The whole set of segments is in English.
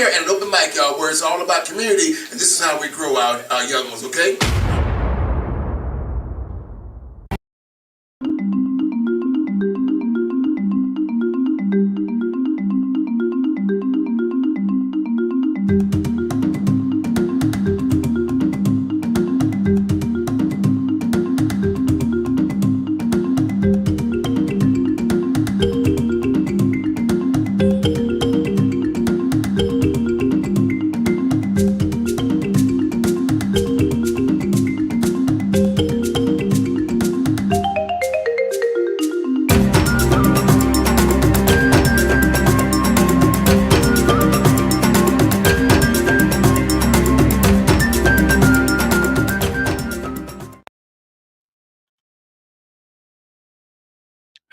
here at an open mic, y'all, where it's all about community, and this is how we grow our young ones, okay?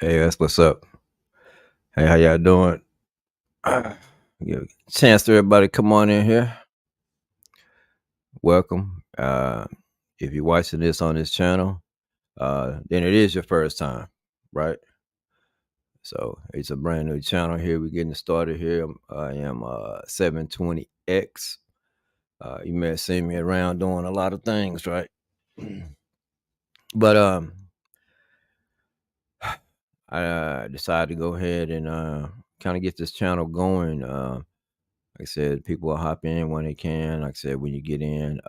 Hey, that's what's up. Hey, how y'all doing? Give a chance to everybody come on in here. Welcome. If you're watching this on this channel, then it is your first time, right? So it's a brand new channel here. We're getting started here. I am 720X. You may have seen me around doing a lot of things, right? But I decided to go ahead and kind of get this channel going. Like I said, people will hop in when they can. Like I said, when you get in,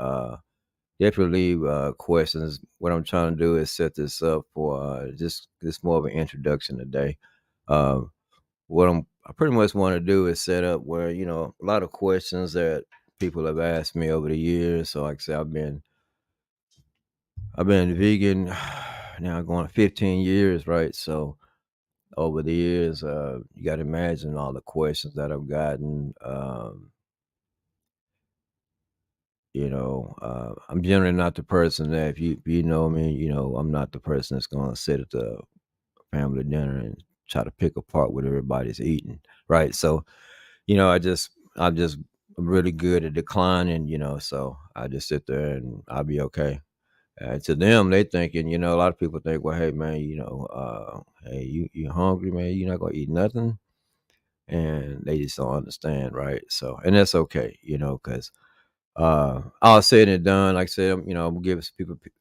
definitely leave questions. What I'm trying to do is set this up for just this more of an introduction today. Uh, I pretty much want to do is set up where a lot of questions that people have asked me over the years. So like I said, I've been vegan now going 15 years, right? So over the years, you got to imagine all the questions that I've gotten. I'm generally not the person that if you know me, I'm not the person that's gonna sit at the family dinner and try to pick apart what everybody's eating, right? So, I'm just really good at declining, so I just sit there and I'll be okay. To them, they thinking, a lot of people think, well, hey man, hey, you hungry, man, you're not gonna eat nothing, and they just don't understand, right? So, and that's okay, because all said and done, like I said, I'm give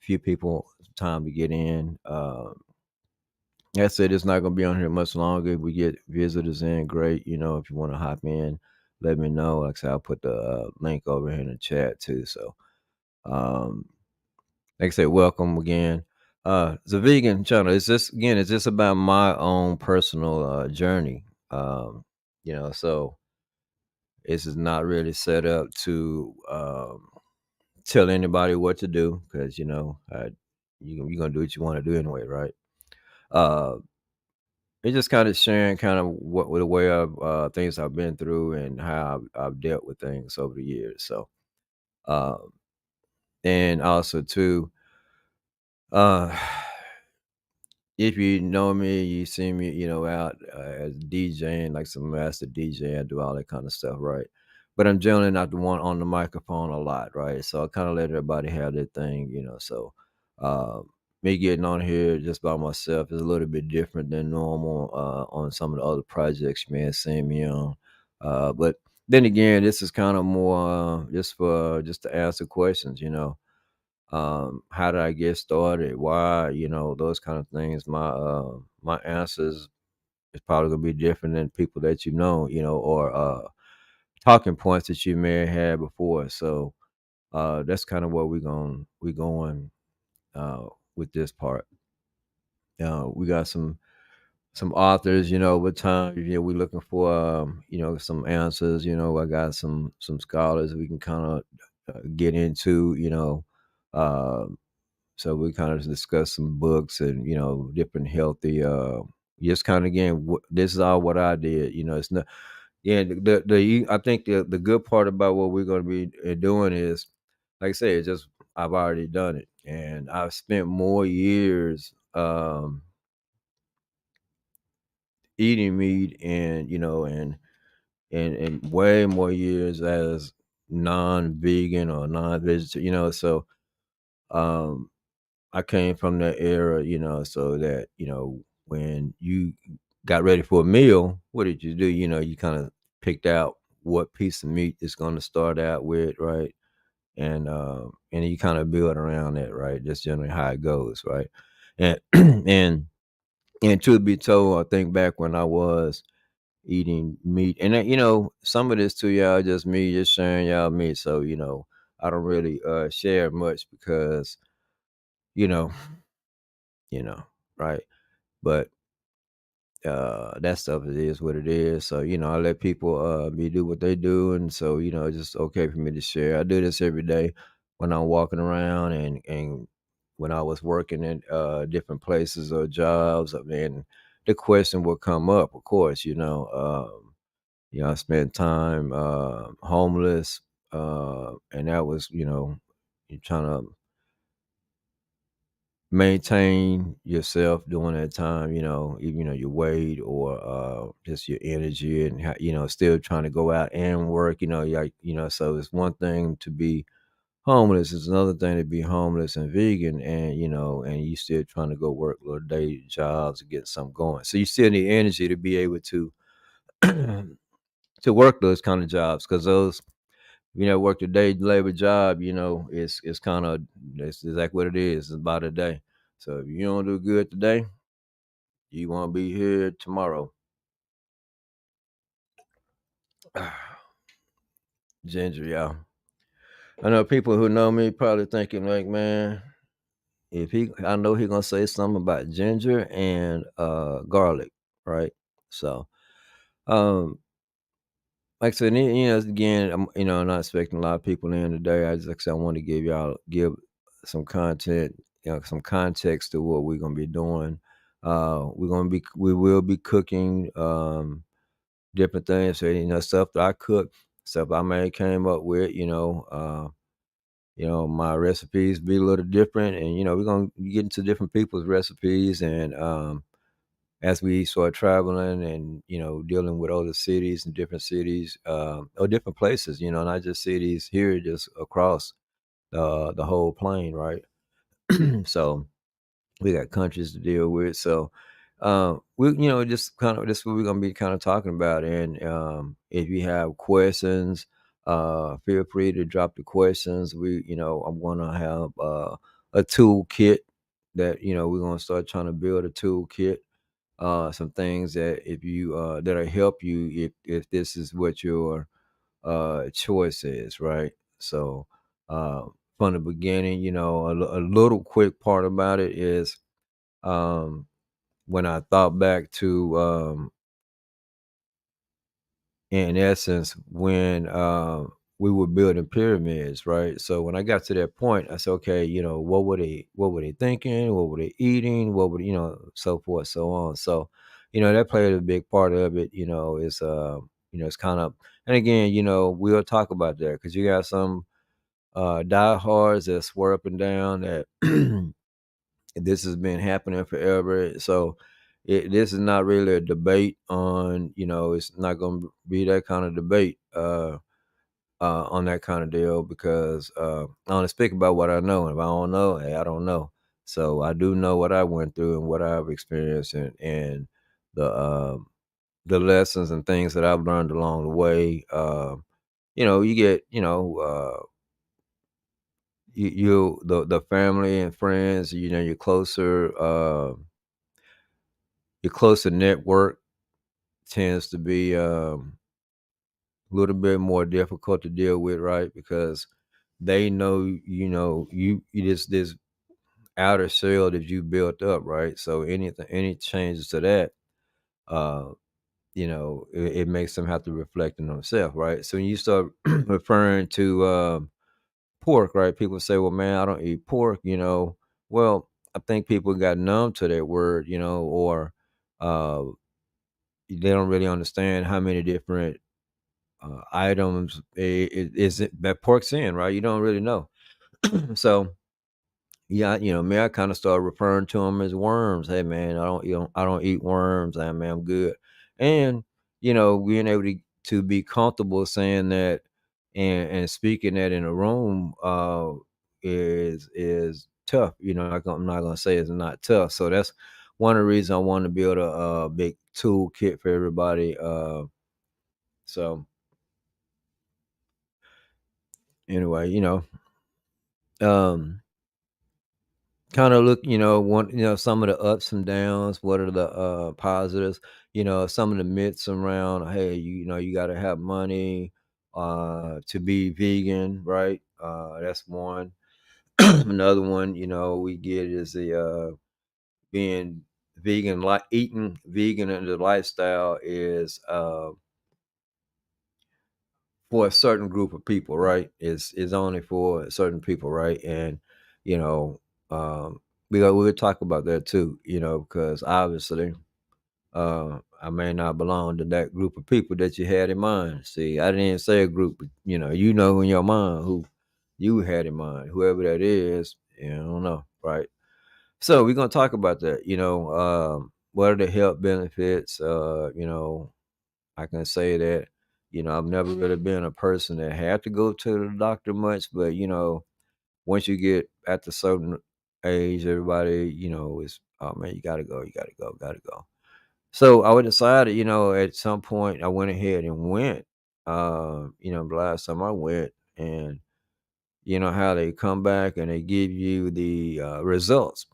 few people time to get in. Like I said, it's not gonna be on here much longer. If we get visitors in, great. If you want to hop in, let me know. Like I said, I'll put the link over here in the chat too. So, um, like I said, welcome again. It's a vegan channel. It's just about my own personal journey. So this is not really set up to tell anybody what to do because you're gonna do what you want to do anyway, right? Uh, it's just kind of sharing kind of what the way of things I've been through and how I've dealt with things over the years. So, uh, and also too, uh, if you know me, you see me, out as DJing, like some master DJ. I do all that kind of stuff, right? But I'm generally not the one on the microphone a lot, right? So I kind of let everybody have their thing, So uh, me getting on here just by myself is a little bit different than normal on some of the other projects you may have seen me on. But then again, this is kind of more just to answer questions, how did I get started, why, those kind of things. My answers is probably gonna be different than people that or talking points that you may have had before. So that's kind of what we going uh with this part. We got some authors, with time, we're looking for some answers. I got some scholars we can kind of get into, uh so we kind of discuss some books and different healthy just kind of again this is all what I did. It's not, yeah, I think the good part about what we're going to be doing is, like I say, it's just I've already done it and I've spent more years eating meat and and way more years as non-vegan or non-vegetarian, so um I came from that era, so that, when you got ready for a meal, what did you do? You kind of picked out what piece of meat it's going to start out with, right? And you kind of build around that, right? That's generally how it goes, right? And and and truth be told, I think back when I was eating meat, and some of this too, y'all, just me just sharing y'all meat. So I don't really share much because you know, you know, right? But that stuff, it is what it is. So I let people be do what they do, and so it's just okay for me to share. I do this every day when I'm walking around, and when I was working in different places or jobs. I mean, the question will come up, of course. I spent time homeless, and that was you trying to maintain yourself during that time, even your weight or just your energy, and still trying to go out and work, so it's one thing to be homeless, it's another thing to be homeless and vegan, and and you still trying to go work little day jobs to get something going. So you still need energy to be able to to work those kind of jobs, because those work the day labor job, it's kind of, that's exactly what it is. It's about a day. So if you don't do good today, you won't be here tomorrow. Ginger, y'all. I know people who know me probably thinking like, man, I know he gonna say something about ginger and garlic, right? So, um, like I said, again, I'm not expecting a lot of people in today. I just, like I said, I want to give some content, some context to what we're gonna be doing. We will be cooking different things. So, stuff that I cook, stuff I may came up with. My recipes be a little different, and we're gonna get into different people's recipes, and as we start traveling and dealing with other cities and different cities or different places, not just cities here, just across the whole plane, right? So we got countries to deal with. So we just kind of, this is what we're gonna be kind of talking about. And if you have questions, feel free to drop the questions. I'm gonna have a toolkit that we're gonna start trying to build a toolkit, some things that if you that'll help you if this is what your choice is, right? So uh from the beginning, a little quick part about it is, um when I thought back to, in essence, when we were building pyramids, right? So when I got to that point, I said, okay, what were they thinking? What were they eating? What would, so forth, so on. So, that played a big part of it, it's kind of, and again, we'll talk about that because you got some diehards that swear up and down that this has been happening forever. So this is not really a debate on, it's not going to be that kind of debate on that kind of deal, because I only speak about what I know. And if I don't know, hey, I don't know. So I do know what I went through and what I've experienced, and the lessons and things that I've learned along the way. You get, the family and friends, your closer network tends to be a little bit more difficult to deal with, right? Because they know, you this outer shell that you built up, right? So any changes to that, uh, it makes them have to reflect on themselves, right? So when you start referring to pork, right? People say, well, man, I don't eat pork, Well, I think people got numb to that word, or uh, they don't really understand how many different items is it that pork's in, right? You don't really know. So yeah, me, I kind of started referring to them as worms. Hey, man, I don't eat worms. I man, I'm good. And being able to be comfortable saying that, and speaking that in a room is tough. I'm not gonna say it's not tough. So that's one of the reasons I want to build a big toolkit for everybody. So anyway, um, kind of look, some of the ups and downs. What are the positives? Some of the myths around. Hey, you got to have money to be vegan, right? That's one. Another one, we get is the being vegan, like eating vegan in the lifestyle is for a certain group of people, right? Is only for certain people, right? And you know, we'll talk about that too, because obviously I may not belong to that group of people that you had in mind. See, I didn't say a group, but in your mind who you had in mind, whoever that is, I don't know, right? So we're gonna talk about that. What are the health benefits? I can say that, I've never really been a person that had to go to the doctor much, but once you get at the certain age, everybody, is oh man, you gotta go, gotta go. So I would decided, at some point I went ahead and went. The last time I went, and you know how they come back and they give you the results.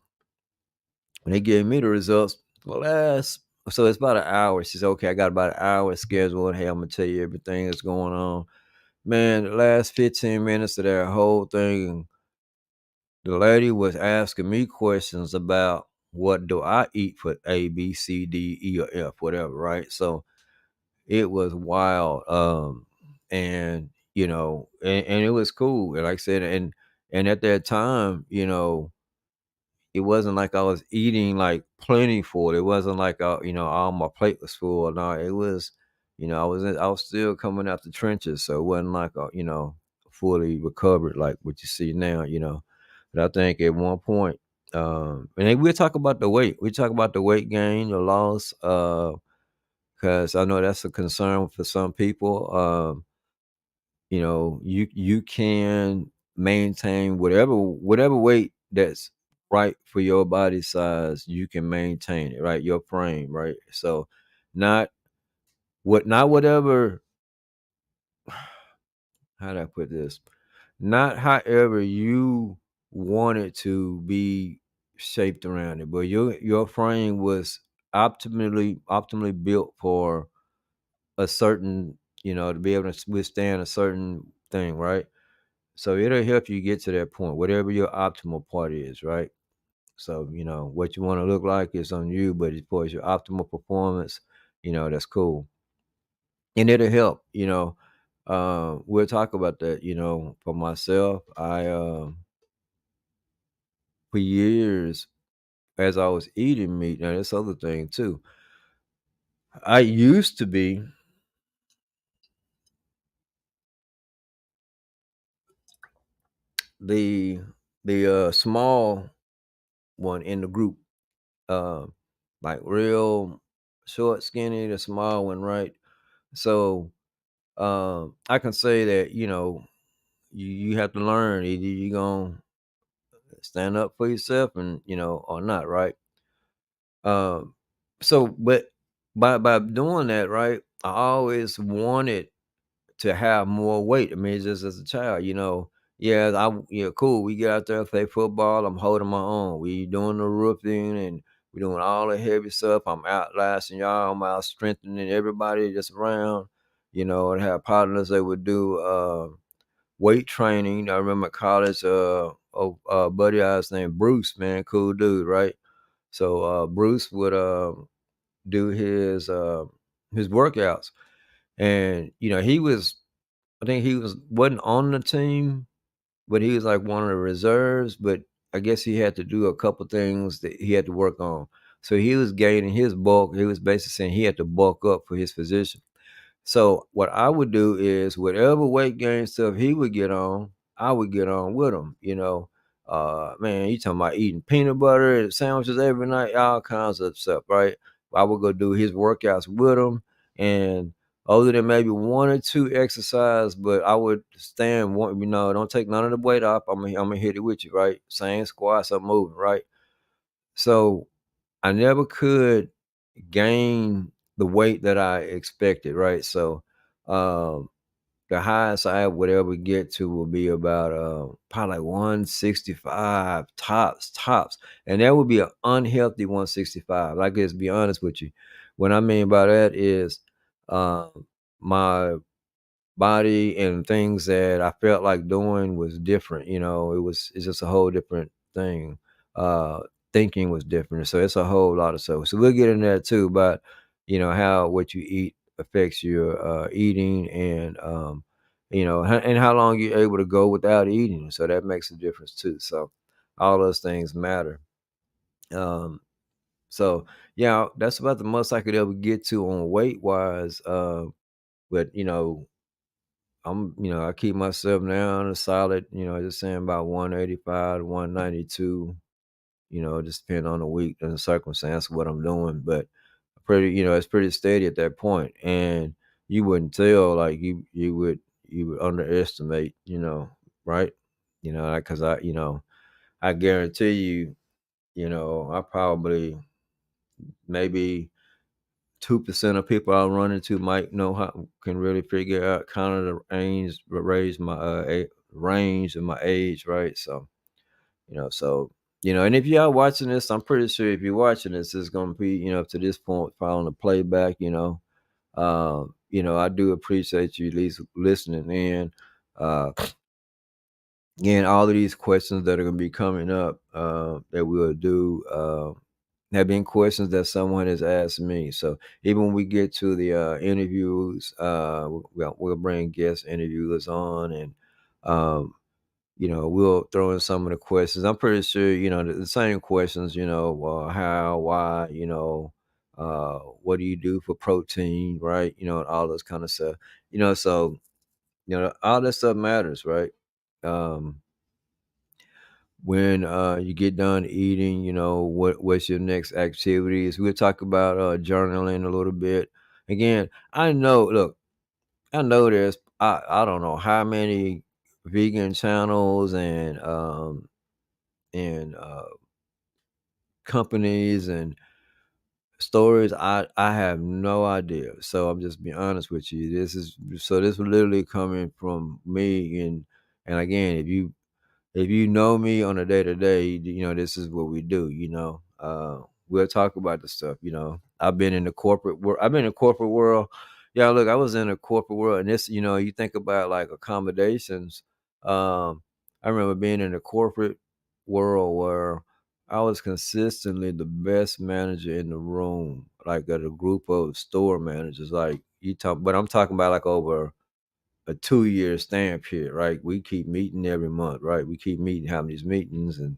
When they gave me the results, the last so it's about an hour. She said, "Okay, I got about an hour scheduled. Hey, I'm gonna tell you everything that's going on." Man, the last 15 minutes of that whole thing, the lady was asking me questions about what do I eat for A, B, C, D, E, or F, whatever, right? So it was wild. And and it was cool. And like I said, and at that time, it wasn't like I was eating like plentiful. It wasn't like all my plate was full. No, it was, I was still coming out the trenches, so it wasn't like fully recovered like what you see now. But I think at one point, and then we'll talk about the weight. We talk about the weight gain, the loss, because I know that's a concern for some people. You can maintain whatever weight that's right for your body size. You can maintain it, right? Your frame, right? So not not whatever, how do I put this, not however you want it to be shaped around it, but your frame was optimally built for a certain, to be able to withstand a certain thing, right? So it'll help you get to that point, whatever your optimal part is, right? So, what you want to look like is on you, but as far as your optimal performance, that's cool. And it'll help, we'll talk about that, for myself. For years, as I was eating meat, now this other thing too, I used to be the small one in the group, uh, like real short, skinny, the small one, right? So I can say that you have to learn, either you gonna stand up for yourself and or not, right? Um, so but by doing that, right, I always wanted to have more weight. I mean, just as a child, yeah, cool. We get out there and play football. I'm holding my own. We doing the roofing and we doing all the heavy stuff. I'm outlasting y'all. I'm out strengthening everybody that's around. And have partners that would do weight training. I remember college, buddy I was named Bruce, man, cool dude, right? So Bruce would do his workouts, and he was, I think he wasn't on the team, but he was like one of the reserves. But I guess he had to do a couple things that he had to work on. So he was gaining his bulk. He was basically saying he had to bulk up for his position. So what I would do is whatever weight gain stuff he would get on, I would get on with him. Man, you talking about eating peanut butter and sandwiches every night, all kinds of stuff, right? I would go do his workouts with him, and other than maybe one or two exercise, but I would stand one. Don't take none of the weight off. I'm gonna hit it with you, right? Same squats, I'm moving, right? So I never could gain the weight that I expected, right? So, um, the highest I would ever get to will be about probably like 165 tops, and that would be an unhealthy 165. Like, let's be honest with you. What I mean by that is, my body and things that I felt like doing was different. It's just a whole different thing. Uh, Thinking was different, so it's a whole lot of stuff. So we'll get in there too, but how what you eat affects your eating, and and how long you're able to go without eating. So that makes a difference too. So all those things matter. Um, so yeah, that's about the most I could ever get to on weight wise. But I keep myself down a solid, just saying about 185 to 192, just depending on the week and the circumstance of what I'm doing. But it's pretty steady at that point. And you wouldn't tell, like you would underestimate, right? Because I guarantee you, I probably maybe 2% of people I run into might know how can really figure out kind of the range my range of my age, right? So and if you are watching this, I'm pretty sure if you're watching this, it's gonna be to this point following the playback. I do appreciate you at least listening in. Uh, Again, all of these questions that are going to be coming up that we'll do have been questions that someone has asked me. So even when we get to the interviews, we'll bring guest interviewers on, and we'll throw in some of the questions. I'm pretty sure the same questions. How, why, what do you do for protein, right? And all this kind of stuff. So all that stuff matters, right? Um, when you get done eating, what's your next activities. We'll talk about journaling a little bit. Again, I know there's I don't know how many vegan channels and companies and stories. I have no idea. So I'm just being honest with you. This was literally coming from me. And again, if you know me on a day to day, this is what we do. We'll talk about the stuff. I've been in the corporate world. I've been in the corporate world. Yeah, look, I was in the corporate world, and this, you think about like accommodations. I remember being in the corporate world where I was consistently the best manager in the room, like at a group of store managers. Like but I'm talking about like over a 2-year stand period, right? We keep meeting every month, right? We keep meeting, having these meetings and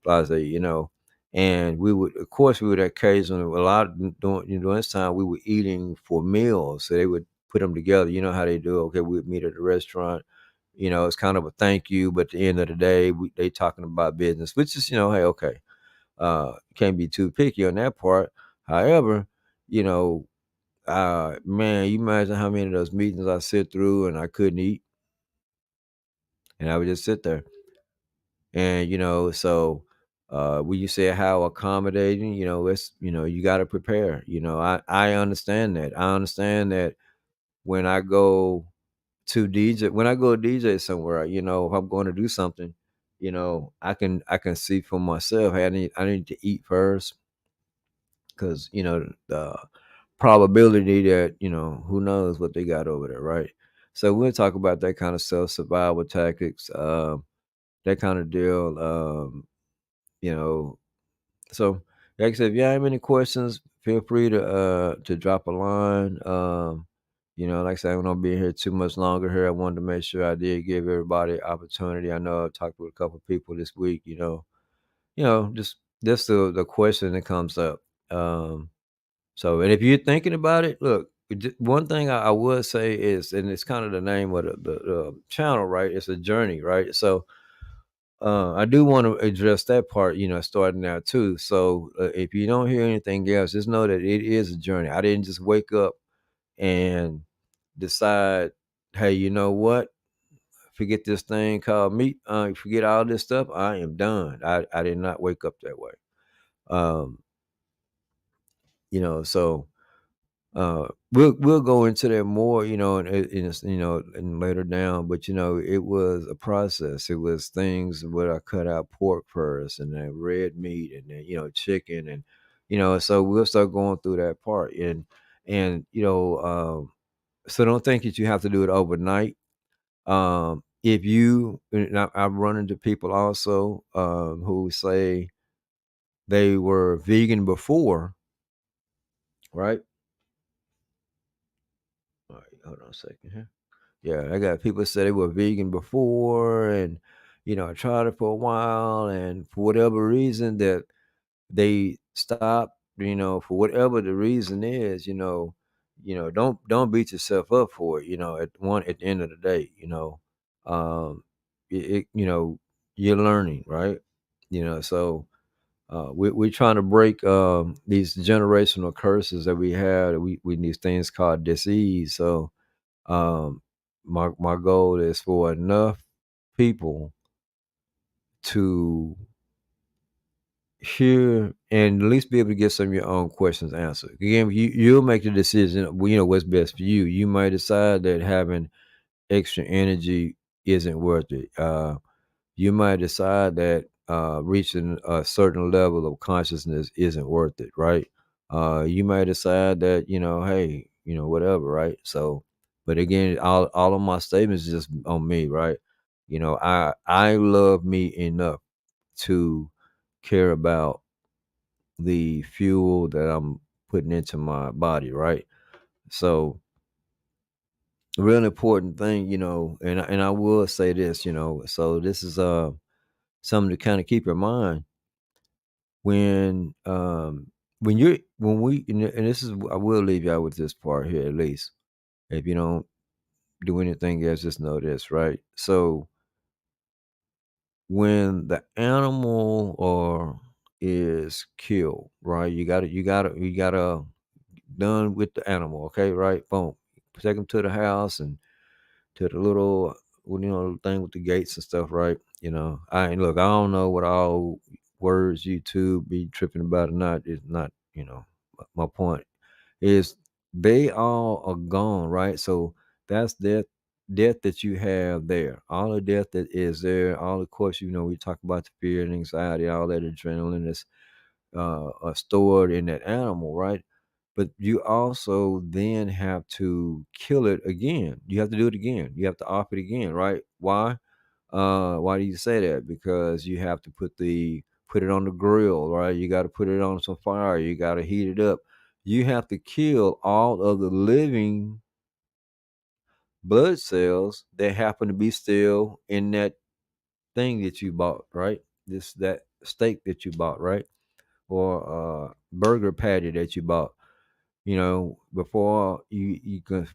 blah, blah, and we would, of course, we would occasionally, a lot during this time, we were eating for meals. So they would put them together. You know how they do. Okay, we'd meet at a restaurant. It's kind of a thank you, but at the end of the day, they talking about business, which is, hey, okay, can't be too picky on that part. However, you know, man, you imagine how many of those meetings I sit through and I couldn't eat, and I would just sit there. And so when you say how accommodating, it's you got to prepare. I understand that. I understand that when I go when I go DJ somewhere, if I'm going to do something, I can see for myself. Hey, I need to eat first, because the probability that who knows what they got over there, right? So we'll talk about that kind of stuff, survival tactics, that kind of deal. You know, so like I said, if you have any questions, feel free to drop a line. Like I said, I'm not be here too much longer here. I wanted to make sure I did give everybody opportunity. I know I talked with a couple of people this week, just the question that comes up. Um, so, and if you're thinking about it, look, one thing I would say is, and it's kind of the name of the channel, right? It's a journey, right? So, I do want to address that part, starting out too. So, if you don't hear anything else, just know that it is a journey. I didn't just wake up and decide, hey, you know what? Forget this thing called meat. Forget all this stuff. I am done. I did not wake up that way. Um, so We'll go into that more, and later down. But it was a process. It was things where I cut out pork first, and then red meat, and then chicken, and so we'll start going through that part, and so don't think that you have to do it overnight. If you, and I've run into people also who say they were vegan before, right? All right, hold on a second here. Yeah, I got people say they were vegan before, and I tried it for a while, and for whatever reason that they stopped, for whatever the reason is, don't beat yourself up for it. At the end of the day, you're learning, right? So we're trying to break these generational curses that we have. We these things called disease. So my goal is for enough people to hear and at least be able to get some of your own questions answered. Again, you'll make the decision. What's best for you. You might decide that having extra energy isn't worth it. You might decide that reaching a certain level of consciousness isn't worth it, right? You might decide that, hey, whatever, right? So, but again, all of my statements is just on me, right? I love me enough to care about the fuel that I'm putting into my body, right? So, a real important thing, and I will say this, so this is something to kind of keep in mind when when we and this is I will leave y'all with this part here at least. If you don't do anything else, just know this, right? So when the animal or is killed, right? You gotta done with the animal, okay, right? Boom. Take them to the house and to the little thing with the gates and stuff, right? I don't know what all words YouTube be tripping about or not. It's not, my point is they all are gone, right? So that's death that you have there. All the death that is there, all of course, we talk about the fear and anxiety, all that adrenaline is are stored in that animal, right? But you also then have to kill it again. You have to do it again. You have to off it again, right? Why? Why do you say that? Because you have to put it on the grill, right? You got to put it on some fire. You got to heat it up. You have to kill all of the living blood cells that happen to be still in that thing that you bought, right? That steak that you bought, right? Or burger patty that you bought. Before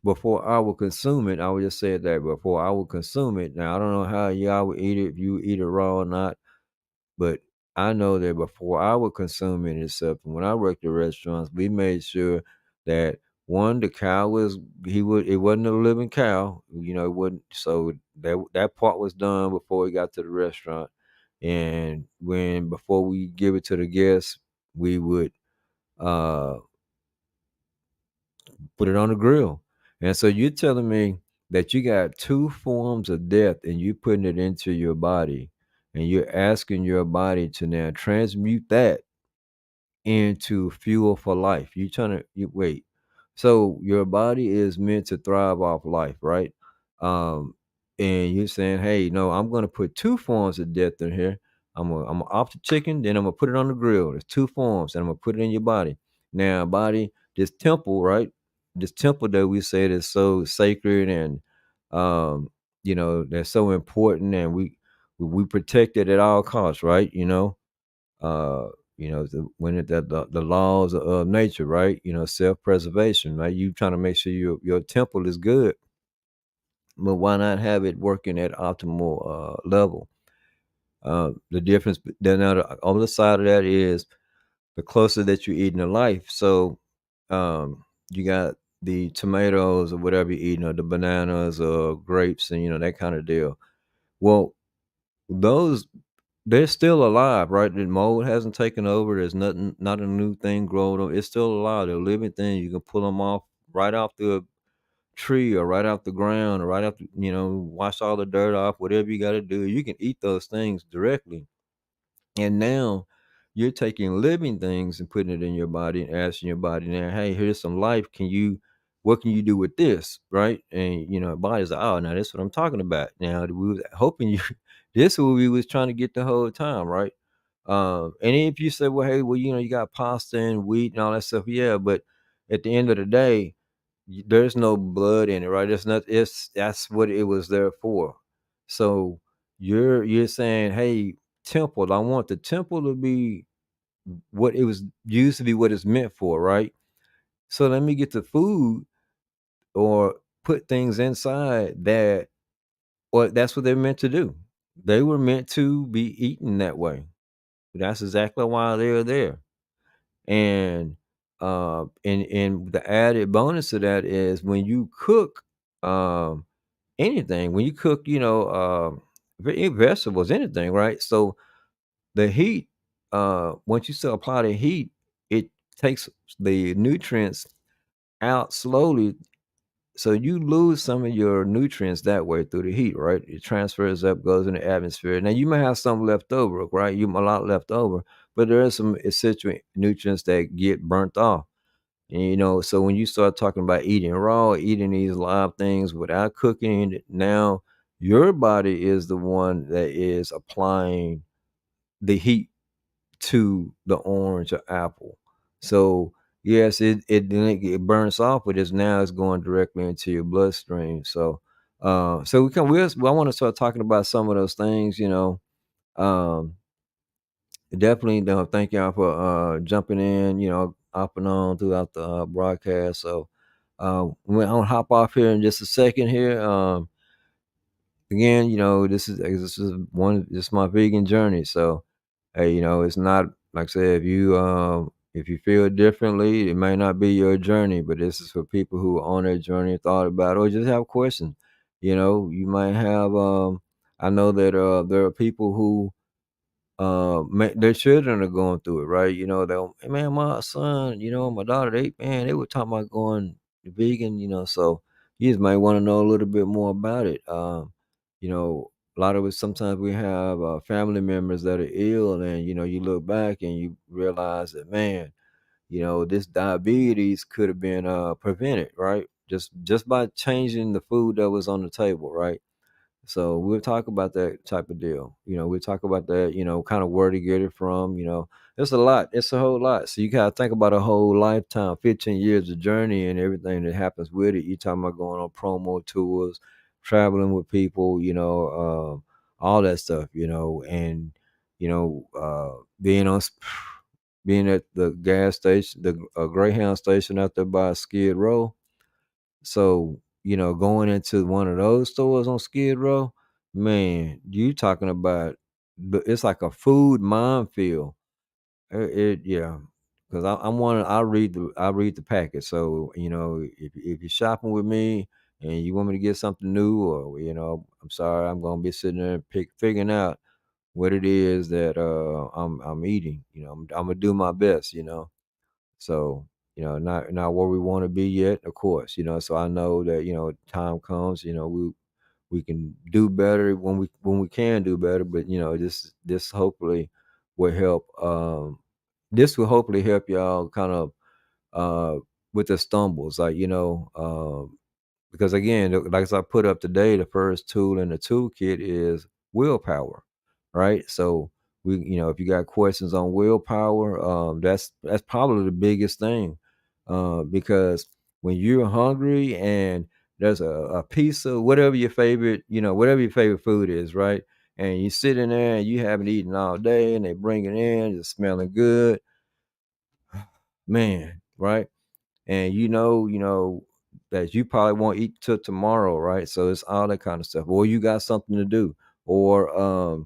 before I would consume it, I would just say that before I would consume it. Now I don't know how y'all would eat it, if you eat it raw or not, but I know that before I would consume it itself, and when I worked at restaurants, we made sure that one, the cow it wasn't a living cow, it wasn't, so that part was done before we got to the restaurant. And before we give it to the guests, we would uh put it on the grill. And so you're telling me that you got two forms of death and you putting it into your body, and you're asking your body to now transmute that into fuel for life. You trying to wait. So your body is meant to thrive off life, right? Um, and you're saying, hey, no, I'm gonna put two forms of death in here. I'm gonna off the chicken, then I'm gonna put it on the grill. There's two forms, and I'm gonna put it in your body. Now, body, this temple, right? This temple that we say is so sacred and that's so important, and we protect it at all costs, right? uh the laws of nature, right? Self-preservation, right? You trying to make sure your temple is good, but why not have it working at optimal level? The difference then on the other side of that is the closer that you're eating to life. So you got the tomatoes or whatever you're eating, or the bananas or grapes, and that kind of deal. Well, those, they're still alive, right? The mold hasn't taken over. There's nothing, not a new thing growing up. It's still alive. They're living things. You can pull them off right off the tree or right off the ground or right off the, wash all the dirt off, whatever you got to do. You can eat those things directly. And now you're taking living things and putting it in your body and asking your body now, hey, here's some life. What can you do with this? Right. And, body's like, oh, now that's what I'm talking about. Now, we was hoping you, this is what we was trying to get the whole time. Right. And if you say, well, hey, well, you got pasta and wheat and all that stuff. Yeah. But at the end of the day, there's no blood in it, right? That's what it was there for. So you're saying, hey, temple, I want the temple to be what it was used to be, what it's meant for, right? So let me get the food or put things inside that, or that's what they're meant to do. They were meant to be eaten that way. That's exactly why they're there. And the added bonus to that is when you cook um anything, when you cook, vegetables, anything, right? So the heat, once you still apply the heat, it takes the nutrients out slowly. So you lose some of your nutrients that way through the heat, right? It transfers up, goes in the atmosphere. Now you may have some left over, right? You a lot left over, but there are some essential nutrients that get burnt off. And, so when you start talking about eating raw, eating these live things without cooking it, now your body is the one that is applying the heat to the orange or apple. So yes, it burns off, but it's going directly into your bloodstream. So I want to start talking about some of those things. Um, Definitely, thank y'all for jumping in, off and on throughout the broadcast. So I'm gonna hop off here in just a second here. Again, this is my vegan journey. So hey, it's not like I said, if you feel differently, it may not be your journey, but this is for people who are on their journey, thought about it, or just have questions. You might have I know that there are people who their children are going through it, right? They'll, "Hey, man, my son, my daughter, they were talking about going vegan, so you just might want to know a little bit more about it. A lot of it, sometimes we have family members that are ill, and you look back and you realize that, man, this diabetes could have been prevented, right? Just by changing the food that was on the table, right? So we'll talk about that type of deal. We'll talk about that, kind of where to get it from. It's a lot. It's a whole lot. So you gotta think about a whole lifetime, 15 years of journey and everything that happens with it. You talking about going on promo tours, traveling with people, all that stuff, and being being at the gas station, the Greyhound station out there by Skid Row. So, going into one of those stores on Skid Row, man, you talking about it's like a food minefield. Yeah, because I read the packet. So if you're shopping with me and you want me to get something new, or I'm sorry, I'm gonna be sitting there and figuring out what it is that I'm eating. I'm gonna do my best. So, not where we want to be yet, of course, so I know that, time comes, we can do better when we can do better, but this hopefully will help this will hopefully help y'all kind of with the stumbles, like, because again, like as I put up today, the first tool in the toolkit is willpower, right? So if you got questions on willpower, that's probably the biggest thing, because when you're hungry and there's a piece of whatever your favorite food is, right? And you sit in there and you haven't eaten all day, and they bring it in, it's smelling good, man, right? And that you probably won't eat till tomorrow, right? So it's all that kind of stuff. Or you got something to do, or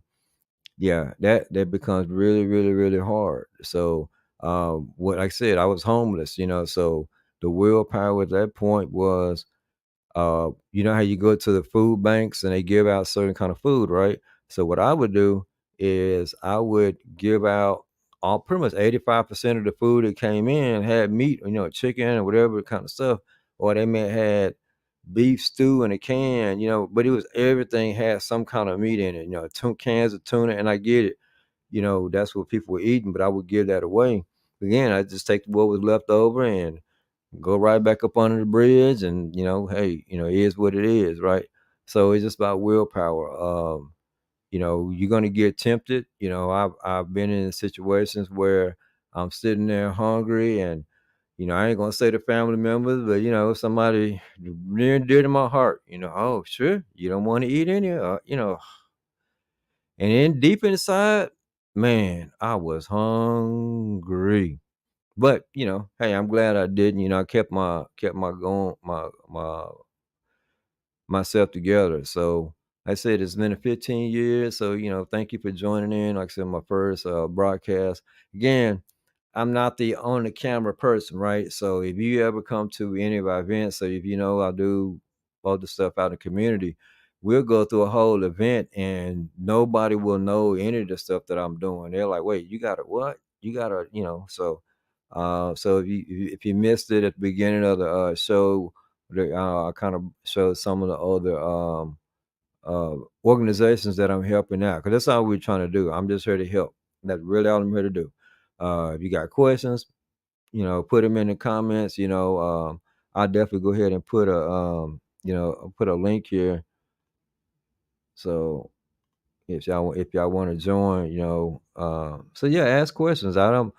yeah, that becomes really, really, really hard. So what I said, I was homeless, so the willpower at that point was how you go to the food banks and they give out certain kind of food, right? So what I would do is I would give out pretty much 85% of the food that came in had meat, chicken or whatever kind of stuff. or they may had beef stew in a can, but it was everything had some kind of meat in it, two cans of tuna, and I get it, that's what people were eating, but I would give that away. Again, I just take what was left over and go right back up under the bridge, and hey, it is what it is, right? So it's just about willpower. You're gonna get tempted. I've been in situations where I'm sitting there hungry, and I ain't gonna say the family members, but somebody near and dear to my heart, oh sure, you don't want to eat any, and then deep inside, man, I was hungry. But hey, I'm glad I didn't. I kept my going my myself together. So I said it's been a 15 years. So thank you for joining in. Like I said, my first broadcast. Again, I'm not the on the camera person, right? So if you ever come to any of our events, so if I do all the stuff out in the community, we'll go through a whole event and nobody will know any of the stuff that I'm doing. They're like, wait, you got to what? You got to, so if you missed it at the beginning of the show, I kind of showed some of the other uh, organizations that I'm helping out, because that's all we're trying to do. I'm just here to help. That's really all I'm here to do. If you got questions, put them in the comments. I'll definitely go ahead and put a link here. So if y'all want to join, so yeah, ask questions. I don't.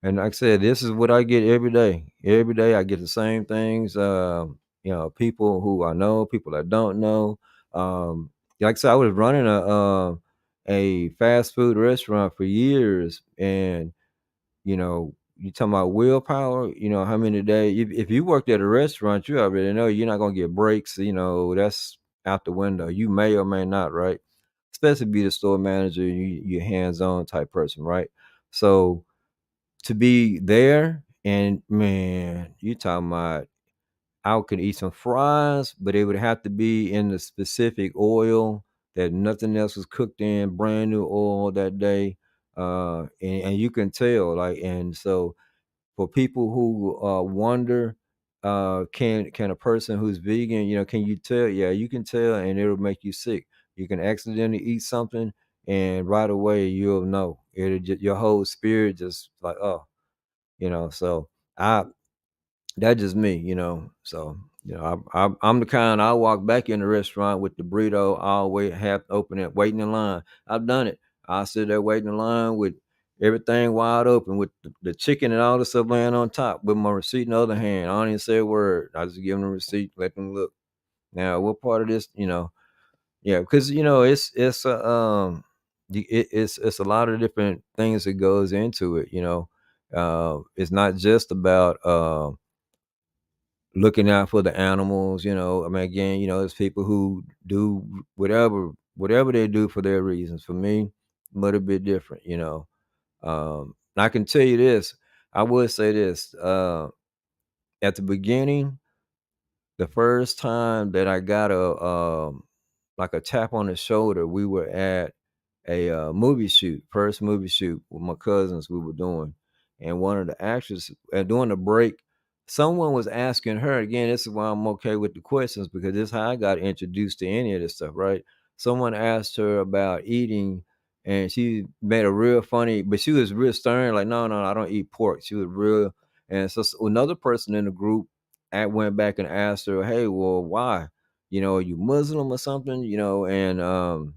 And like I said, this is what I get every day. Every day I get the same things. People who I know, people I don't know. Like I said, I was running a fast food restaurant for years, and you talking about willpower. How many days? If you worked at a restaurant, you already know you're not gonna get breaks. That's out the window. You may or may not, right? Especially be the store manager, you're hands-on type person, right? So to be there, and man, you talking about I could eat some fries, but it would have to be in the specific oil that nothing else was cooked in, brand new oil that day. And you can tell, like, and so for people who wonder, can a person who's vegan, can you tell? Yeah, you can tell, and it'll make you sick. You can accidentally eat something, and right away you'll know. Your whole spirit just like, oh, so I that's just me, so I'm the kind, I walk back in the restaurant with the burrito all way half open and waiting in line. I've done it. I sit there waiting in line with everything wide open, with the chicken and all the stuff laying on top, with my receipt in the other hand. I don't even say a word. I just give them the receipt, let them look. Now what part of this, yeah, because it's it's a lot of different things that goes into it. It's not just about looking out for the animals. I mean, again, there's people who do whatever they do for their reasons. For me, a little bit different. And I can tell you this. I would say this. At the beginning, the first time that I got like a tap on the shoulder, we were at a movie shoot, first movie shoot with my cousins we were doing, and one of the actors, during the break, someone was asking her again. This is why I'm okay with the questions, because this is how I got introduced to any of this stuff, right? Someone asked her about eating, and she made a real funny, but she was real stern, like, no, no, I don't eat pork. She was real, and so another person in the group went back and asked her, hey, well, why? Are you Muslim or something? And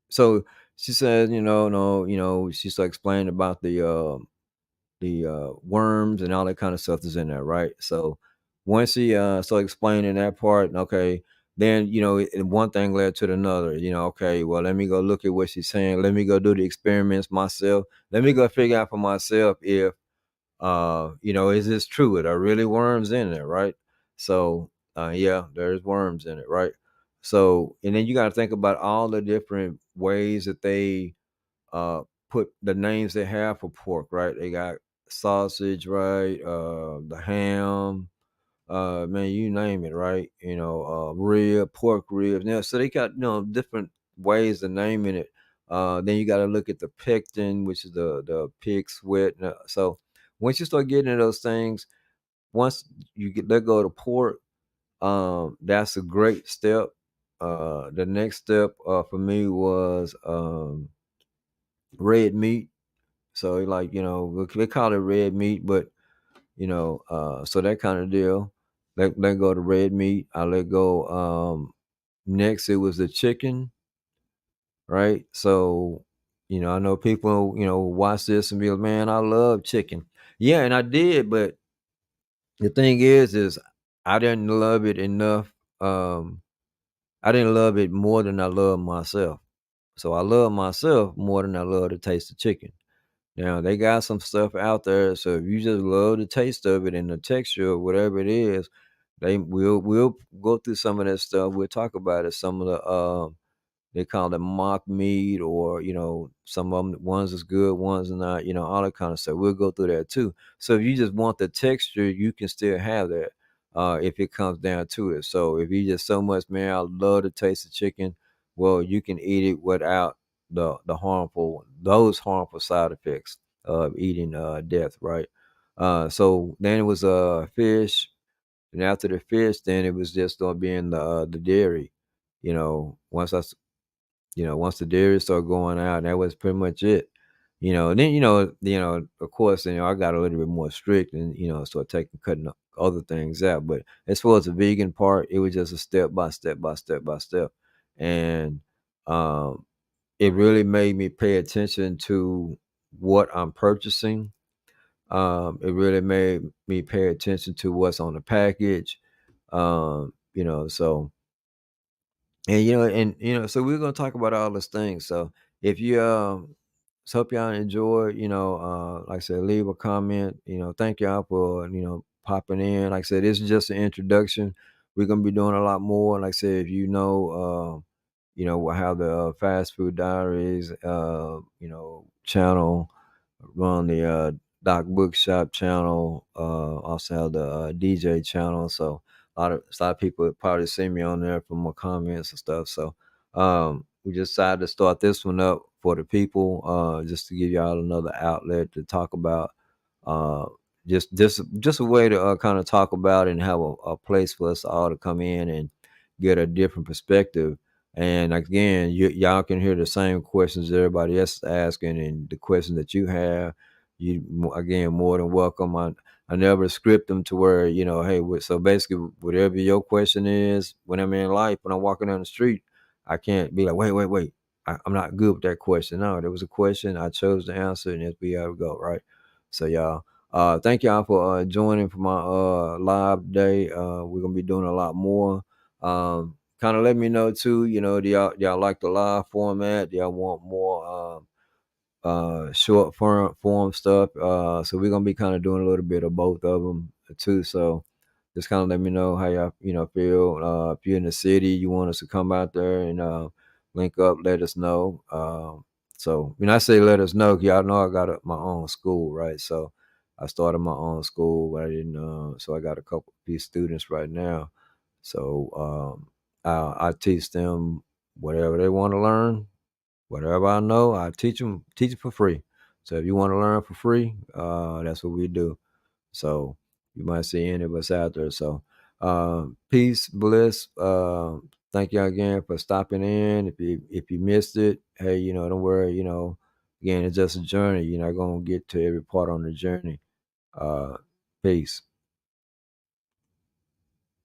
so she said, no, she's like explaining about the worms and all that kind of stuff that's in there, right? So once she started explaining that part, okay, then and one thing led to another. Okay, well, let me go look at what she's saying. Let me go do the experiments myself. Let me go figure out for myself if is this true? Are there really worms in there, right? So yeah, there's worms in it, right? So, and then you got to think about all the different ways that they put the names they have for pork, right? They got sausage, right? The ham, man, you name it, right? Rib, pork ribs. Now, so they got different ways of naming it. Then you got to look at the pectin, which is the pig sweat. So once you start getting into those things, once you get let go of the pork, that's a great step. The next step for me was red meat. So like, they call it red meat, but so that kind of deal. Let go to red meat. I let go. Next it was the chicken, right? So, I know people, watch this and be like, man, I love chicken. Yeah, and I did, but the thing is I didn't love it enough. Um, I didn't love it more than I love myself. So I love myself more than I love the taste of chicken. Now they got some stuff out there, so if you just love the taste of it and the texture or whatever it is, we'll go through some of that stuff. We'll talk about it. Some of the they call it mock meat, or some of them, ones is good, ones are not, all that kind of stuff. We'll go through that too. So if you just want the texture, you can still have that, if it comes down to it. So if you just so much, man, I love the taste of chicken, well, you can eat it without those harmful side effects of eating death, right? So then it was fish, and after the fish, then it was just gonna be in the dairy. Once once the dairy started going out, that was pretty much it. Then of course, I got a little bit more strict, and start cutting other things out. But as far as the vegan part, it was just a step by step by step by step, and um, it really made me pay attention to what I'm purchasing. It really made me pay attention to what's on the package. So so we're gonna talk about all those things. So if you so hope y'all enjoy, like I said, leave a comment, thank y'all for, popping in. Like I said, this is just an introduction. We're gonna be doing a lot more. Like I said, if we'll have the fast food diaries, channel, run the Doc Bookshop channel, also have the DJ channel. So a lot of people probably see me on there from my comments and stuff. So we just decided to start this one up for the people, just to give y'all another outlet to talk about, uh, just a way to kind of talk about it and have a place for us all to come in and get a different perspective. And again, y'all can hear the same questions everybody else is asking, and the questions that you have. Again, more than welcome. I never script them to where, hey, so basically, whatever your question is, when I'm in life, when I'm walking down the street, I can't be like, wait. I'm not good with that question. No, there was a question. I chose to answer, and that's be how we go, right? So, y'all, thank y'all for joining for my live day. We're gonna be doing a lot more. Kind of let me know too. Do y'all like the live format? Do y'all want more short form stuff? So we're gonna be kind of doing a little bit of both of them too. So just kind of let me know how y'all feel. If you're in the city, you want us to come out there and link up, let us know. So when I say let us know, y'all know I got my own school, right? So I started my own school, but I didn't. So I got a couple few students right now. So I teach them whatever they want to learn. Whatever I know, I teach it for free. So if you want to learn for free, that's what we do. So you might see any of us out there. So peace, bliss. Thank you again for stopping in. If you missed it, hey, don't worry. Again, it's just a journey. You're not gonna get to every part on the journey. Uh, Peace.